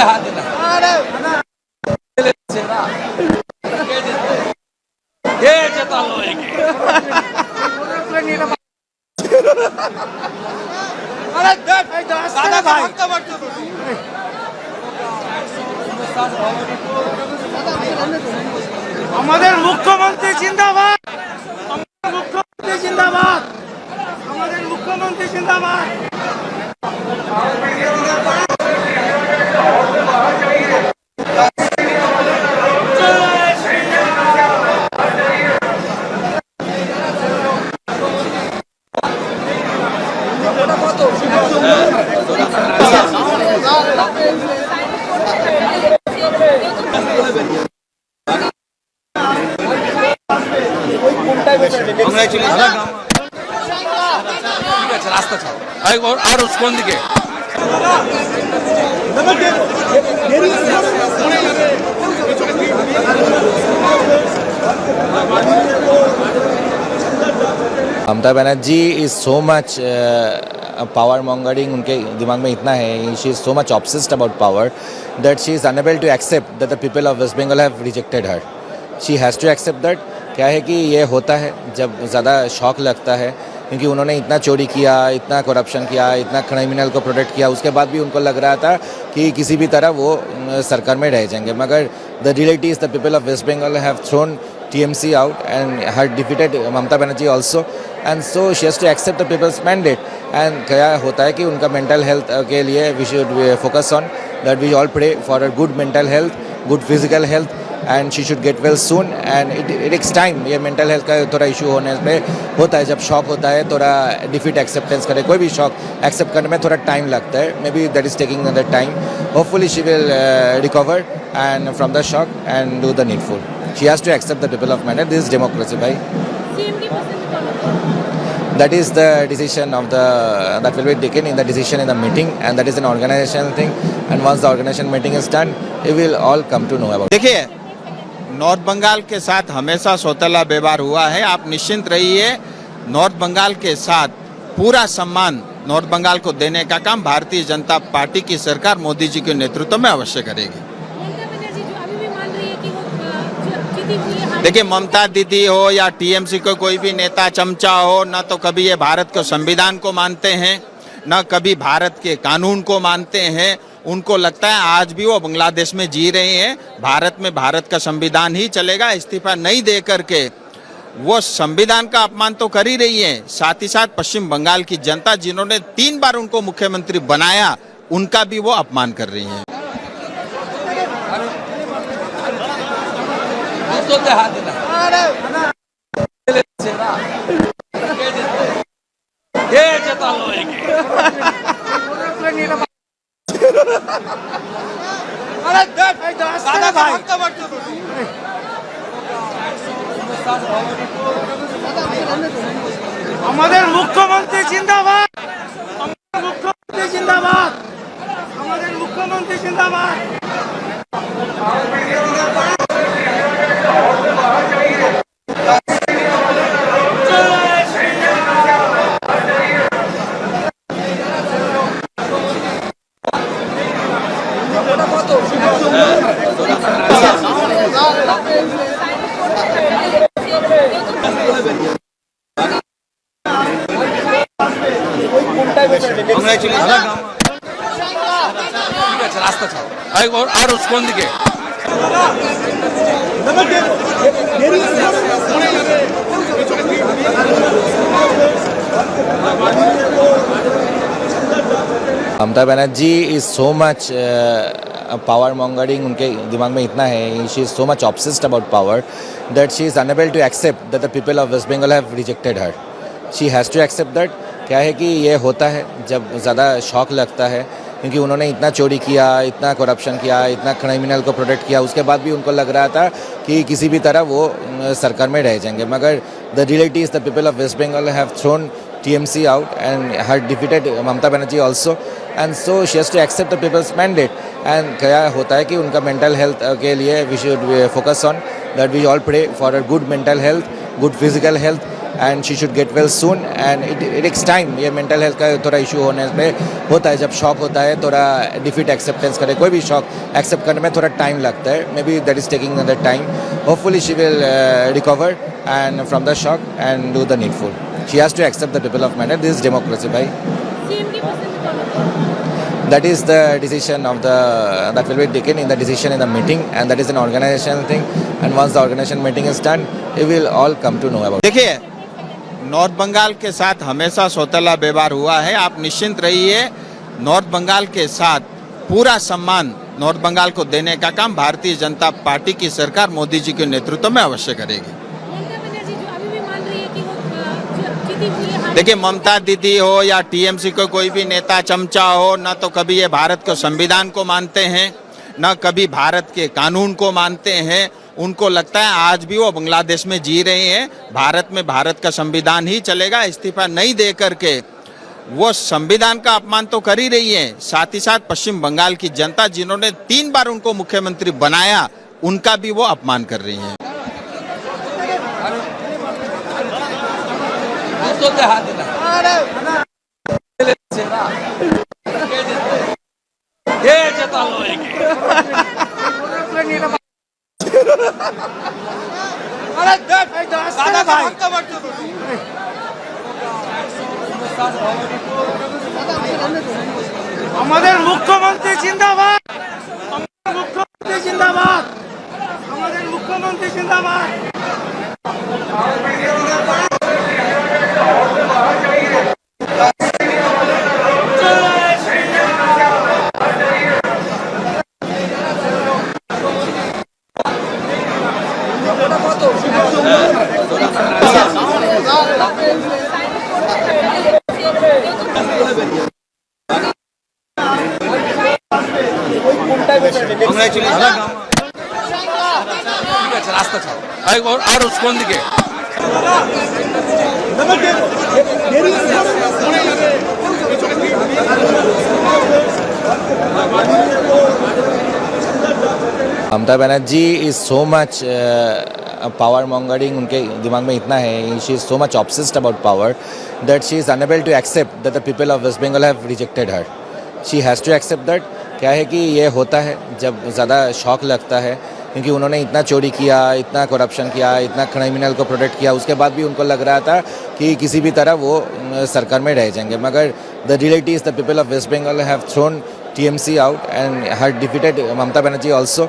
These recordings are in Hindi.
हाथ देना ये जता दादा भाई আমাদের মুখ্যমন্ত্রী জিন্দাবাদ, মুখ্যমন্ত্রী জিন্দাবাদ, আমাদের মুখ্যমন্ত্রী জিন্দাবাদ। রাস্তা ছাড় আর কোন দিকে Mamata Banerjee is so much power mongering उनके दिमाग में इतना है, she is so much obsessed about power that she is unable to accept that the people of waste Bengal have rejected her. She has to accept that. क्या है कि ये होता है जब ज़्यादा शौक लगता है, क्योंकि उन्होंने इतना चोरी किया, इतना करप्शन किया, इतना क्रिमिनल को प्रोटेक्ट किया, उसके बाद भी उनको लग रहा था कि किसी भी तरह वो सरकार में रह जाएंगे। मगर the reality is the people of waste Bengal have thrown TMC out and had defeated Mamata Banerjee also, and so she has to accept the people's mandate. And क्या होता है कि उनका mental health के लिए we should focus on that. We all pray for her good mental health, good physical health, and she should get well soon. And it takes time. ये mental health का थोड़ा issue होने पे होता है, जब shock होता है थोड़ा defeat acceptance करे, कोई भी shock accept करने में थोड़ा time लगता है. Maybe that is taking another time. Hopefully she will recover and from the shock and do the needful. She has to accept the people of mandate. This is democracy, bhai. That is the decision of that will be taken in the decision in the meeting, and that is an organizational thing. And once the organization meeting is done, we will all come to know about it. देखिए, नॉर्थ बंगाल के साथ हमेशा सौतेला व्यवहार हुआ है। आप निश्चिंत रहिए, नॉर्थ बंगाल के साथ पूरा सम्मान नॉर्थ बंगाल को देने का काम भारतीय जनता पार्टी की सरकार मोदी जी के नेतृत्व में अवश्य करेगी। देखिए, ममता दीदी हो या TMC को कोई भी नेता चमचा हो, न तो कभी ये भारत के संविधान को मानते हैं, न कभी भारत के कानून को मानते हैं। उनको लगता है आज भी वो बांग्लादेश में जी रहे हैं, भारत में भारत का संविधान ही चलेगा। इस्तीफा नहीं दे करके वो संविधान का अपमान तो कर ही रही है, साथ ही साथ पश्चिम बंगाल की जनता जिन्होंने 3 बार उनको मुख्यमंत्री बनाया, उनका भी वो अपमान कर रही है। हाथ देना ये जता दादा भाई আমাদের মুখ্যমন্ত্রী জিন্দাবাদ, মুখ্যমন্ত্রী জিন্দাবাদ, আমাদের মুখ্যমন্ত্রী জিন্দাবাদ। রাস্তা ছাড় আর কোন দিকে Mamata Banerjee is so much power mongering उनके दिमाग में इतना है, she is so much obsessed about power that she is unable to accept that the people of waste Bengal have rejected her. She has to accept that. क्या है कि ये होता है जब ज़्यादा शौक लगता है, क्योंकि उन्होंने इतना चोरी किया, इतना करप्शन किया, इतना क्रिमिनल को प्रोटेक्ट किया, उसके बाद भी उनको लग रहा था कि किसी भी तरह वो सरकार में रह जाएंगे। मगर the reality is the people of waste Bengal have thrown TMC out and had defeated Mamata Banerjee also, and so she has to accept the people's mandate. And क्या होता है कि उनका mental health के लिए we should focus on that. We all pray for her good mental health, good physical health, and she should get well soon and it takes time. ये मेंटल हेल्थ का थोड़ा इशू होने पे होता है. जब शॉक होता है थोड़ा डिफीट एक्सेप्टेंस करे, कोई भी शॉक एक्सेप्ट करने में थोड़ा टाइम लगता है. Maybe that is taking another time. Hopefully she will recover and from the shock and do the needful. She has to accept the people of matter. This is democracy भाई. सीएम की पसंद कौन है? That is the decision of the that will be taken in the decision in the meeting, and that is an organizational thing. And once the organization meeting is done, we will all come to know about it. देखिए, नॉर्थ बंगाल के साथ हमेशा सौतेला व्यवहार हुआ है. आप निश्चिंत रहिए. नॉर्थ बंगाल के साथ पूरा सम्मान नॉर्थ बंगाल को देने का काम भारतीय जनता पार्टी की सरकार मोदी जी के नेतृत्व में अवश्य करेगी. ममता बनर्जी जो अभी भी मान रही है कि वो जीती हुई है. देखिए, ममता दीदी हो या टीएमसी को कोई भी नेता चमचा हो, न तो कभी ये भारत के संविधान को मानते हैं, न कभी भारत के कानून को मानते हैं. उनको लगता है आज भी वो बांग्लादेश में जी रहे हैं. भारत में भारत का संविधान ही चलेगा. इस्तीफा नहीं दे करके वो संविधान का अपमान तो कर ही रही है, साथ ही साथ पश्चिम बंगाल की जनता जिन्होंने 3 बार उनको मुख्यमंत्री बनाया, उनका भी वो अपमान कर रही है. दूसरों हाथ देना ये जता लो दादा भाई. আমাদের মুখ্যমন্ত্রী জিন্দাবাদ. আমাদের মুখ্যমন্ত্রী জিন্দাবাদ. আমাদের মুখ্যমন্ত্রী জিন্দাবাদ. ঠিক আছে, রাস্তা ছাড়ো. আর কোন দিকে? Mamata Banerjee is so much power mongering. उनके दिमाग में इतना है. She is so much obsessed about power that she is unable to accept that the people of waste Bengal have rejected her. She has to accept that. क्या है कि ये होता है जब ज़्यादा शॉक लगता है, क्योंकि उन्होंने इतना चोरी किया, इतना करप्शन किया, इतना क्रिमिनल को प्रोटेक्ट किया. उसके बाद भी उनको लग रहा था कि किसी भी तरह वो सरकार में रह जाएंगे. मगर the reality is the people of waste Bengal have thrown TMC out and had defeated Mamata Banerjee also,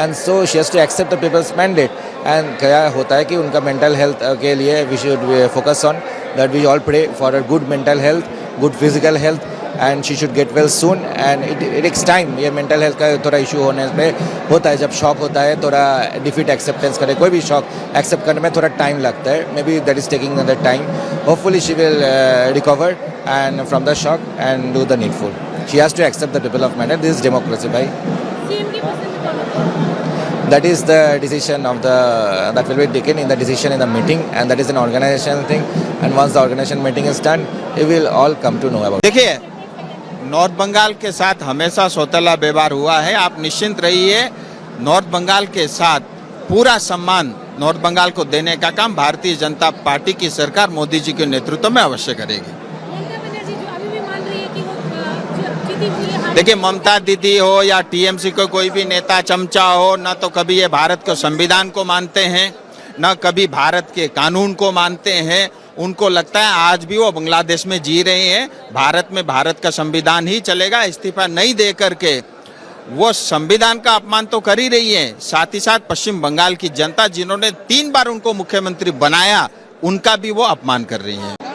and so she has to accept the people's mandate. And क्या होता है कि उनका mental health के लिए we should focus on that. We all pray for a good mental health, good physical health, and she should get well soon. And it takes time. ये mental health का थोड़ा issue होने पे होता है. जब shock होता है थोड़ा defeat acceptance करे, कोई भी shock accept करने में थोड़ा time लगता है. Maybe that is taking another time. Hopefully she will recover and from the shock and do the needful. She has to accept the people of matter. This is democracy भाई. सीएम की पसंद कौन है? That is the decision of the that will be taken in the decision in the meeting, and that is an organizational thing. And once the organization meeting is done, we will all come to know about it. देखिए, नॉर्थ बंगाल के साथ हमेशा सौतेला व्यवहार हुआ है. आप निश्चिंत रहिए. नॉर्थ बंगाल के साथ पूरा सम्मान नॉर्थ बंगाल को देने का काम भारतीय जनता पार्टी की सरकार मोदी जी के नेतृत्व में अवश्य करेगी. ममता बनर्जी जो अभी भी मान रही है कि वो जीती हुई है. देखिए, ममता दीदी हो या टीएमसी को कोई भी नेता चमचा हो, न तो कभी ये भारत के संविधान को मानते हैं, न कभी भारत के कानून को मानते हैं. उनको लगता है आज भी वो बांग्लादेश में जी रहे हैं. भारत में भारत का संविधान ही चलेगा. इस्तीफा नहीं दे करके वो संविधान का अपमान तो कर ही रही है. साथ ही साथ पश्चिम बंगाल की जनता जिन्होंने 3 बार उनको मुख्यमंत्री बनाया, उनका भी वो अपमान कर रही है.